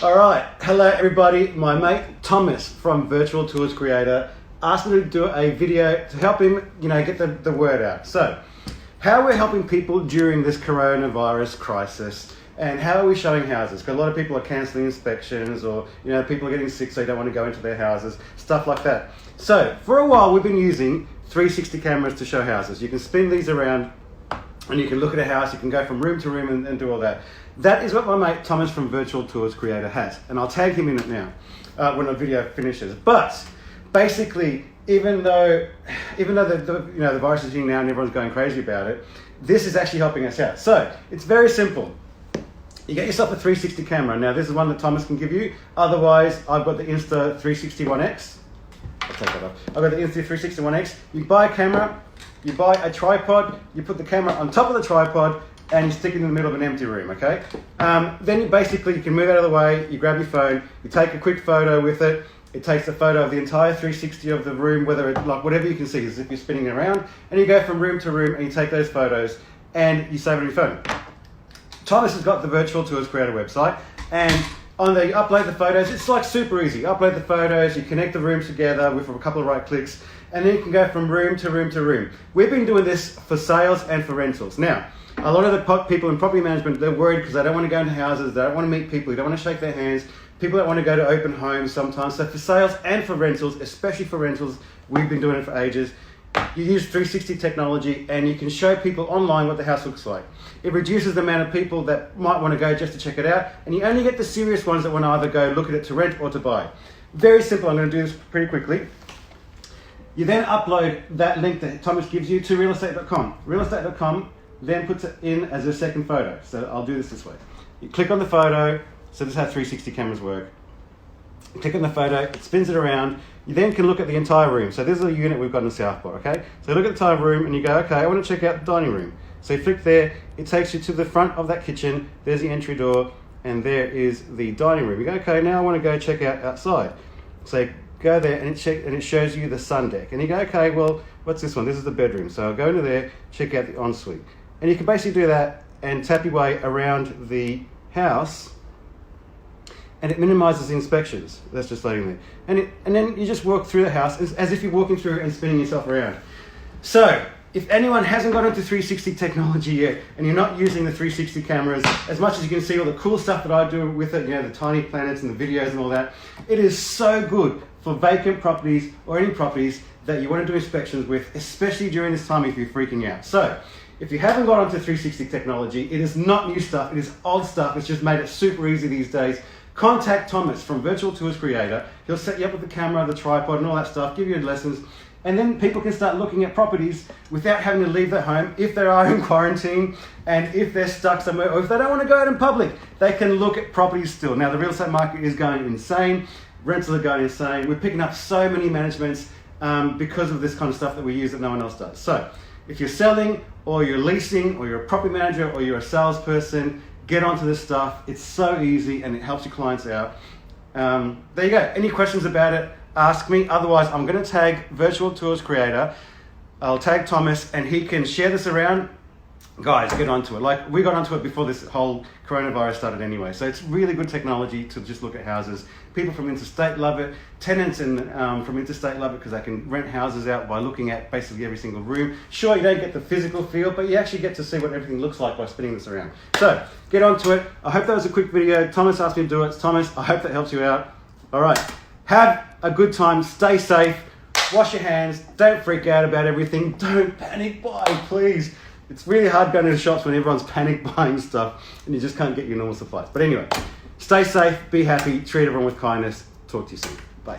All right, hello everybody. My mate Thomas from Virtual Tours Creator asked me to do a video to help him, get the word out. So, how we're helping people during this coronavirus crisis, and how are we showing houses? Because a lot of people are cancelling inspections, or people are getting sick, so they don't want to go into their houses, stuff like that. So, for a while, we've been using 360 cameras to show houses. You can spin these around, and you can look at a house. You can go from room to room and do all that. That is what my mate Thomas from Virtual Tours Creator has, and I'll tag him in it now when the video finishes. But basically, even though the virus is hitting now and everyone's going crazy about it, this is actually helping us out. So it's very simple. You get yourself a 360 camera. Now this is one that Thomas can give you. Otherwise, I've got the Insta360 One X. I'll take that off. I've got the Insta360 One X. You buy a camera, you buy a tripod, you put the camera on top of the tripod, and you stick it in the middle of an empty room, okay? Then you can move out of the way, you grab your phone, you take a quick photo with it. It takes a photo of the entire 360 of the room, whatever you can see, as if you're spinning it around, and you go from room to room and you take those photos and you save it on your phone. Thomas has got the Virtual Tours Creator website, and on there you upload the photos. It's like super easy. You upload the photos, you connect the rooms together with a couple of right clicks, and then you can go from room to room to room. We've been doing this for sales and for rentals. Now, a lot of the people in property management, they're worried because they don't want to go into houses, they don't want to meet people, they don't want to shake their hands, people that want to go to open homes sometimes. So for sales and for rentals, especially for rentals, we've been doing it for ages. You use 360 technology and you can show people online what the house looks like. It reduces the amount of people that might want to go just to check it out, and you only get the serious ones that want to either go look at it to rent or to buy. Very simple. I'm going to do this pretty quickly. You then upload that link that Thomas gives you to realestate.com. Realestate.com then puts it in as a second photo. So I'll do this way. You click on the photo. So this is how 360 cameras work. You click on the photo, it spins it around. You then can look at the entire room. So this is a unit we've got in the Southport, okay? So you look at the entire room and you go, okay, I want to check out the dining room. So you flick there, it takes you to the front of that kitchen. There's the entry door, and there is the dining room. You go, okay, now I want to go check out outside. So you go there and it shows you the sun deck. And you go, okay, well, what's this one? This is the bedroom. So I'll go into there, check out the ensuite. And you can basically do that and tap your way around the house, and it minimizes the inspections. That's just loading there. And then you just walk through the house as if you're walking through and spinning yourself around. So if anyone hasn't got into 360 technology yet, and you're not using the 360 cameras, as much as you can see all the cool stuff that I do with it, the tiny planets and the videos and all that, it is so good for vacant properties or any properties that you want to do inspections with, especially during this time if you're freaking out. So if you haven't got onto 360 technology, it is not new stuff, it is old stuff. It's just made it super easy these days. Contact Thomas from Virtual Tours Creator. He'll set you up with the camera, the tripod and all that stuff, give you lessons, and then people can start looking at properties without having to leave their home if they are in quarantine, and if they're stuck somewhere, or if they don't want to go out in public, they can look at properties still. Now the real estate market is going insane, rentals are going insane. We're picking up so many managements because of this kind of stuff that we use that no one else does. So if you're selling, or you're leasing, or you're a property manager, or you're a salesperson, get onto this stuff. It's so easy and it helps your clients out. There you go. Any questions about it, ask me. Otherwise, I'm going to tag Virtual Tours Creator. I'll tag Thomas and he can share this around. Guys, get onto it. We got onto it before this whole coronavirus started anyway. So it's really good technology to just look at houses. People from interstate love it. Tenants from interstate love it because they can rent houses out by looking at basically every single room. Sure, you don't get the physical feel, but you actually get to see what everything looks like by spinning this around. So get onto it. I hope that was a quick video. Thomas asked me to do it. It's Thomas. I hope that helps you out. All right. Have a good time. Stay safe. Wash your hands. Don't freak out about everything. Don't panic buy, please. It's really hard going to the shops when everyone's panic buying stuff and you just can't get your normal supplies. But anyway, stay safe, be happy, treat everyone with kindness. Talk to you soon. Bye.